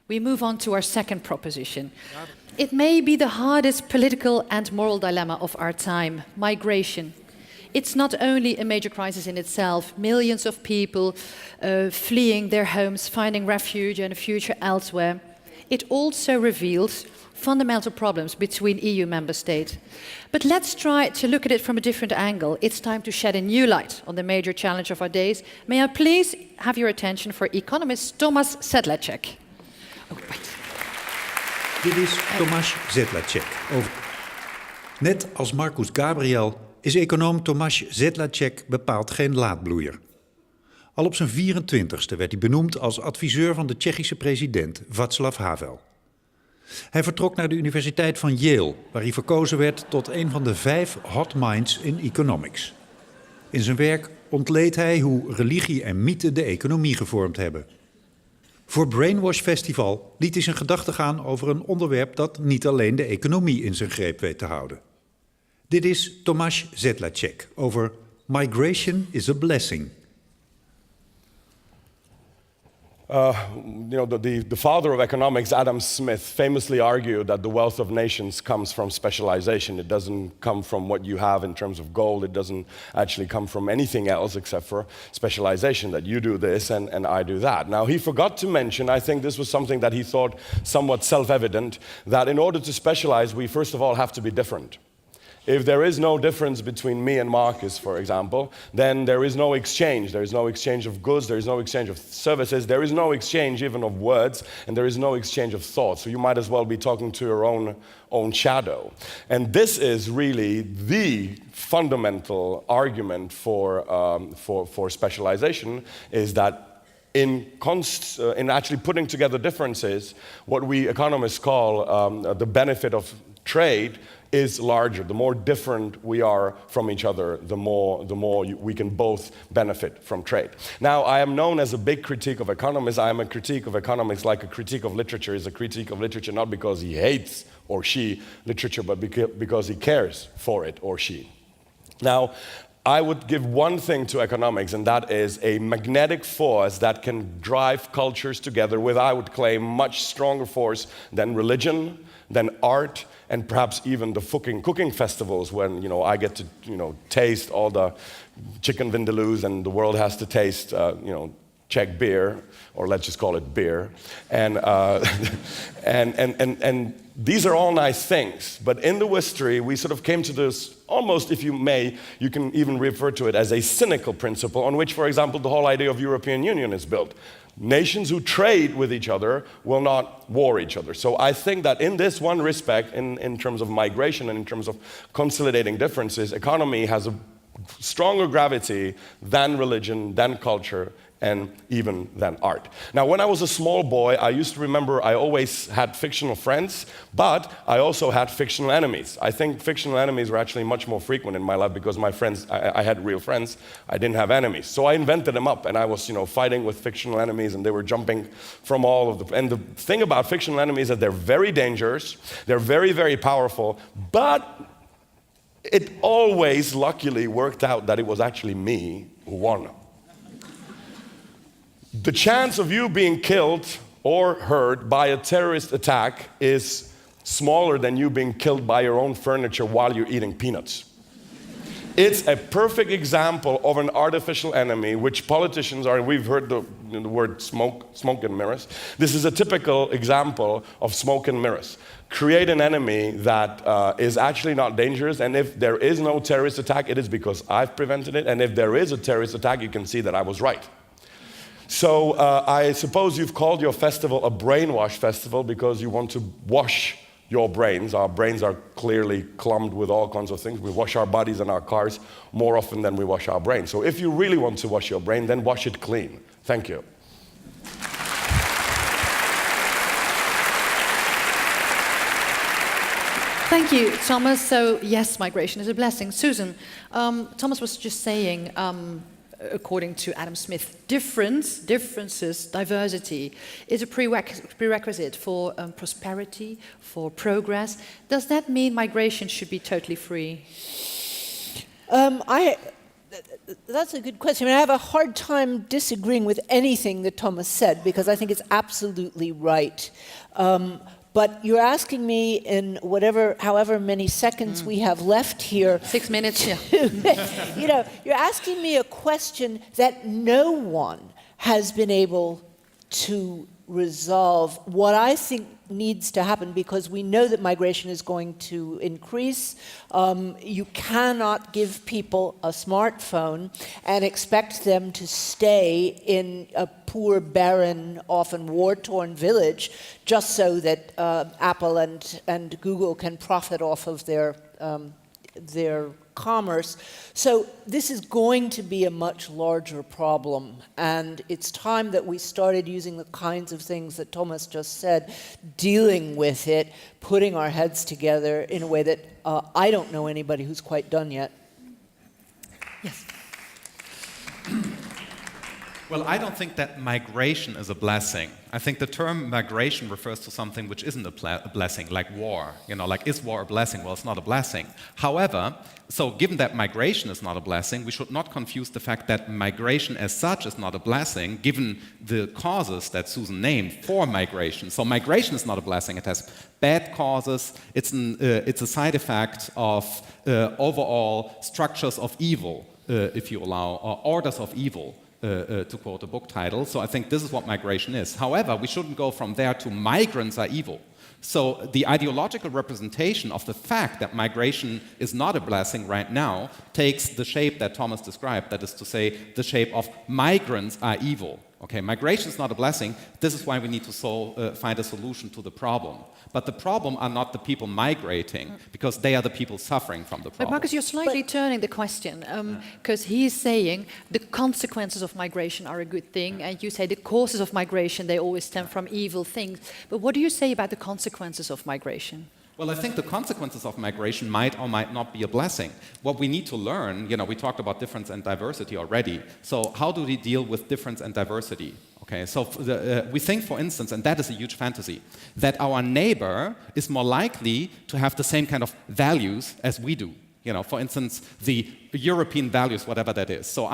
We move on to our second proposition. It may be the hardest political and moral dilemma of our time, migration. It's not only a major crisis in itself, millions of people fleeing their homes, finding refuge and a future elsewhere. It also reveals fundamental problems between EU member states. But let's try to look at it from a different angle. It's time to shed a new light on the major challenge of our days. May I please have your attention for economist Thomas Sedlacek. Oh, wait. Dit is Thomas Sedlacek. Net als Marcus Gabriel is econoom Thomas Sedlacek bepaald geen laatbloeier. Al op zijn 24e werd hij benoemd als adviseur van de Tsjechische president Václav Havel. Hij vertrok naar de Universiteit van Yale, waar hij verkozen werd tot een van de 5 hot minds in economics. In zijn werk ontleedt hij hoe religie en mythe de economie gevormd hebben. Voor Brainwash Festival liet hij zijn gedachten gaan over een onderwerp dat niet alleen de economie in zijn greep weet te houden. Dit is Thomas Sedlacek over Migration is a Blessing. The father of economics, Adam Smith, famously argued that the wealth of nations comes from specialization. It doesn't come from what you have in terms of gold. It doesn't actually come from anything else except for specialization, that you do this and I do that. Now, he forgot to mention, I think this was something that he thought somewhat self-evident, that in order to specialize, we first of all have to be different. If there is no difference between me and Marcus, for example, then there is no exchange. There is no exchange of goods, there is no exchange of services, there is no exchange even of words, and there is no exchange of thoughts. So you might as well be talking to your own shadow. And this is really the fundamental argument for specialization, is that in actually putting together differences, what we economists call the benefit of trade is larger. The more different we are from each other, the more we can both benefit from trade. Now, I am known as a big critique of economists. I am a critique of economics like a critique of literature is a critique of literature, not because he hates or she literature, but because he cares for it or she. Now, I would give one thing to economics, and that is a magnetic force that can drive cultures together with, I would claim, much stronger force than religion, than art, and perhaps even the cooking festivals when, I get to, taste all the chicken vindaloos and the world has to taste, Czech beer, or let's just call it beer. And these are all nice things, but in the history, we sort of came to this, almost, if you may, you can even refer to it as a cynical principle on which, for example, the whole idea of European Union is built. Nations who trade with each other will not war each other. So I think that in this one respect, in terms of migration and in terms of consolidating differences, economy has a stronger gravity than religion, than culture, and even than art. Now, when I was a small boy, I used to remember I always had fictional friends, but I also had fictional enemies. I think fictional enemies were actually much more frequent in my life because my friends, I had real friends, I didn't have enemies. So I invented them up, and I was, fighting with fictional enemies, and they were jumping from all of the... And the thing about fictional enemies is that they're very dangerous, they're very, very powerful, but it always luckily worked out that it was actually me who won. The chance of you being killed or hurt by a terrorist attack is smaller than you being killed by your own furniture while you're eating peanuts. It's a perfect example of an artificial enemy, which politicians are, and we've heard the word smoke and mirrors. This is a typical example of smoke and mirrors. Create an enemy that is actually not dangerous, and if there is no terrorist attack, it is because I've prevented it, and if there is a terrorist attack, you can see that I was right. So I suppose you've called your festival a Brainwash Festival because you want to wash your brains. Our brains are clearly clumped with all kinds of things. We wash our bodies and our cars more often than we wash our brains. So if you really want to wash your brain, then wash it clean. Thank you. Thank you, Thomas. So yes, migration is a blessing. Susan, Thomas was just saying, according to Adam Smith, differences, diversity is a prerequisite for prosperity, for progress. Does that mean migration should be totally free? That's a good question. I mean, I have a hard time disagreeing with anything that Thomas said because I think it's absolutely right. But you're asking me in however many seconds we have left here. 6 minutes, yeah. You're asking me a question that no one has been able to resolve. What I think needs to happen, because we know that migration is going to increase. You cannot give people a smartphone and expect them to stay in a poor, barren, often war-torn village just so that Apple and Google can profit off of their commerce. So this is going to be a much larger problem, and it's time that we started using the kinds of things that Thomas just said, dealing with it, putting our heads together in a way that I don't know anybody who's quite done yet. Yes. Well, I don't think that migration is a blessing. I think the term migration refers to something which isn't a blessing, like war. Like, is war a blessing? Well, it's not a blessing. However, so given that migration is not a blessing, we should not confuse the fact that migration as such is not a blessing, given the causes that Susan named for migration. So migration is not a blessing. It has bad causes. It's a side effect of overall structures of evil, if you allow, or orders of evil. To quote a book title. So I think this is what migration is. However, we shouldn't go from there to migrants are evil. So the ideological representation of the fact that migration is not a blessing right now takes the shape that Thomas described, that is to say, the shape of migrants are evil. Okay, migration is not a blessing. This is why we need to find a solution to the problem. But the problem are not the people migrating, because they are the people suffering from the problem. But Marcus, you're slightly turning the question, because he's saying the consequences of migration are a good thing, and you say the causes of migration, they always stem from evil things. But what do you say about the consequences of migration? Well, I think the consequences of migration might or might not be a blessing. What we need to learn, we talked about difference and diversity already. So how do we deal with difference and diversity? Okay, so we think, for instance, and that is a huge fantasy, that our neighbor is more likely to have the same kind of values as we do. For instance, the European values, whatever that is. So,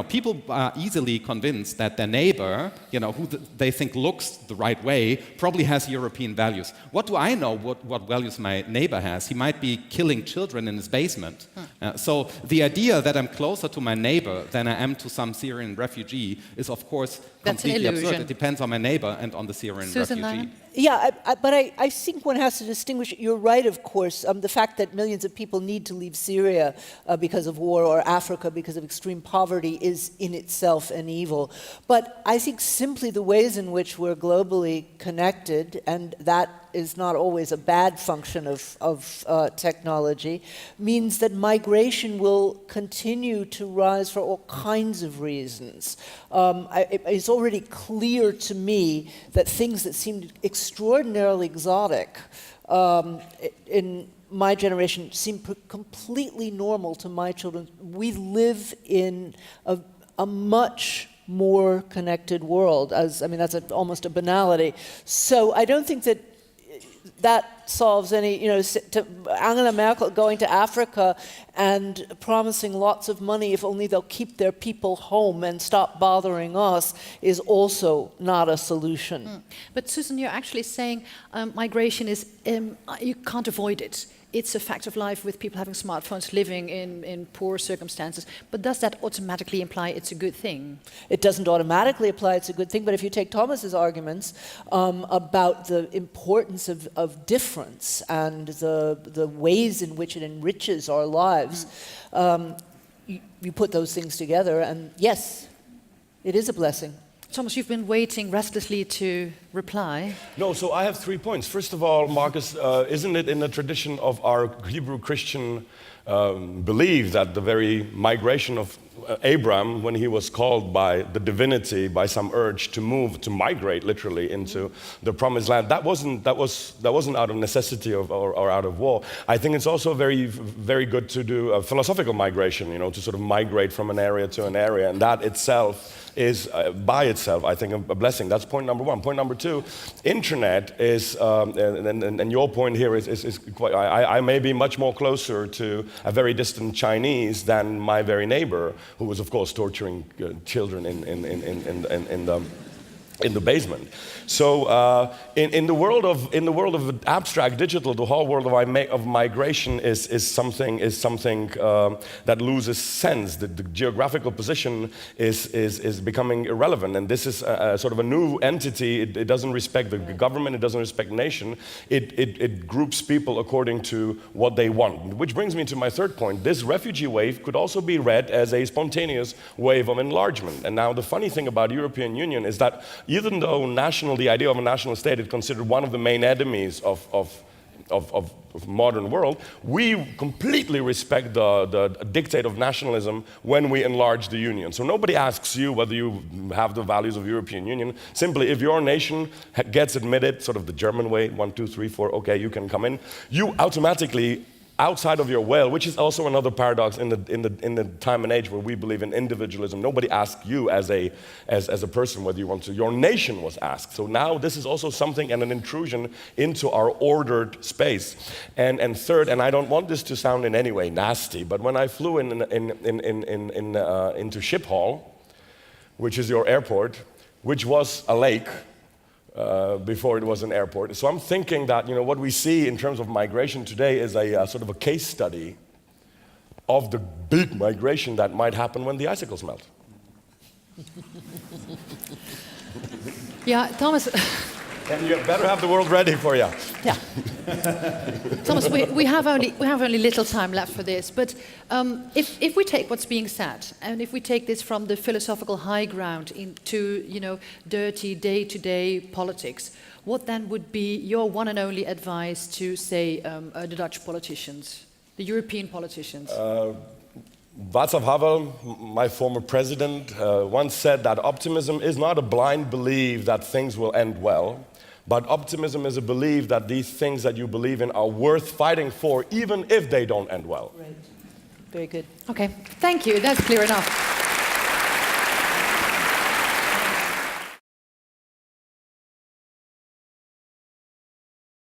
people are easily convinced that their neighbor, who they think looks the right way, probably has European values. What do I know what values my neighbor has? He might be killing children in his basement. So the idea that I'm closer to my neighbor than I am to some Syrian refugee is, of course, completely absurd. It depends on my neighbor and on the Syrian refugee. Yeah, but I think one has to distinguish. You're right, of course. The fact that millions of people need to leave Syria because of war, or Africa because of extreme poverty, is in itself an evil. But I think simply the ways in which we're globally connected, and that is not always a bad function of technology, means that migration will continue to rise for all kinds of reasons. It's already clear to me that things that seemed extraordinarily exotic in my generation seem completely normal to my children. We live in a much more connected world. That's almost a banality. So I don't think that solves any, Angela Merkel going to Africa and promising lots of money if only they'll keep their people home and stop bothering us is also not a solution. But Susan, you're actually saying migration is, you can't avoid it. It's a fact of life with people having smartphones, living in poor circumstances. But does that automatically imply it's a good thing? It doesn't automatically imply it's a good thing, but if you take Thomas's arguments about the importance of difference and the ways in which it enriches our lives, you put those things together, and yes, it is a blessing. Thomas, you've been waiting restlessly to reply. No, so I have 3 points. First of all, Marcus, isn't it in the tradition of our Hebrew Christian belief that the very migration of Abram, when he was called by the divinity, by some urge to move, to migrate literally into the promised land, that wasn't out of necessity or out of war. I think it's also very, very good to do a philosophical migration, to sort of migrate from an area to an area, and that itself is by itself, I think, a blessing. That's point number one. Point number two, internet is, and your point here is quite, I may be much more closer to a very distant Chinese than my very neighbor, who was, of course, torturing children in the basement. So in the world of abstract digital, the whole world of migration is something that loses sense. The geographical position is becoming irrelevant, and this is sort of a new entity. It doesn't respect the government. It doesn't respect nation. It groups people according to what they want. Which brings me to my third point. This refugee wave could also be read as a spontaneous wave of enlargement. And now the funny thing about the European Union is that even though the idea of a national state is considered one of the main enemies of modern world, we completely respect the dictate of nationalism when we enlarge the union. So nobody asks you whether you have the values of European Union. Simply, if your nation gets admitted, sort of the German way, 1, 2, 3, 4, okay, you can come in, you automatically, outside of your will, which is also another paradox in the time and age where we believe in individualism. Nobody asked you as a person whether you want to. Your nation was asked. So now this is also something and an intrusion into our ordered space. And third, and I don't want this to sound in any way nasty, but when I flew into Schiphol, which is your airport, which was a lake. Before it was an airport. So I'm thinking that what we see in terms of migration today is a sort of a case study of the big migration that might happen when the icicles melt. Yeah, Thomas. And you better have the world ready for you. Yeah. Thomas, we have only little time left for this, but if we take what's being said, and if we take this from the philosophical high ground into dirty day-to-day politics, what then would be your one and only advice to, say, the Dutch politicians, the European politicians? Václav Havel, my former president, once said that optimism is not a blind belief that things will end well, but optimism is a belief that these things that you believe in are worth fighting for, even if they don't end well. Right. Very good. Okay, thank you. That's clear enough.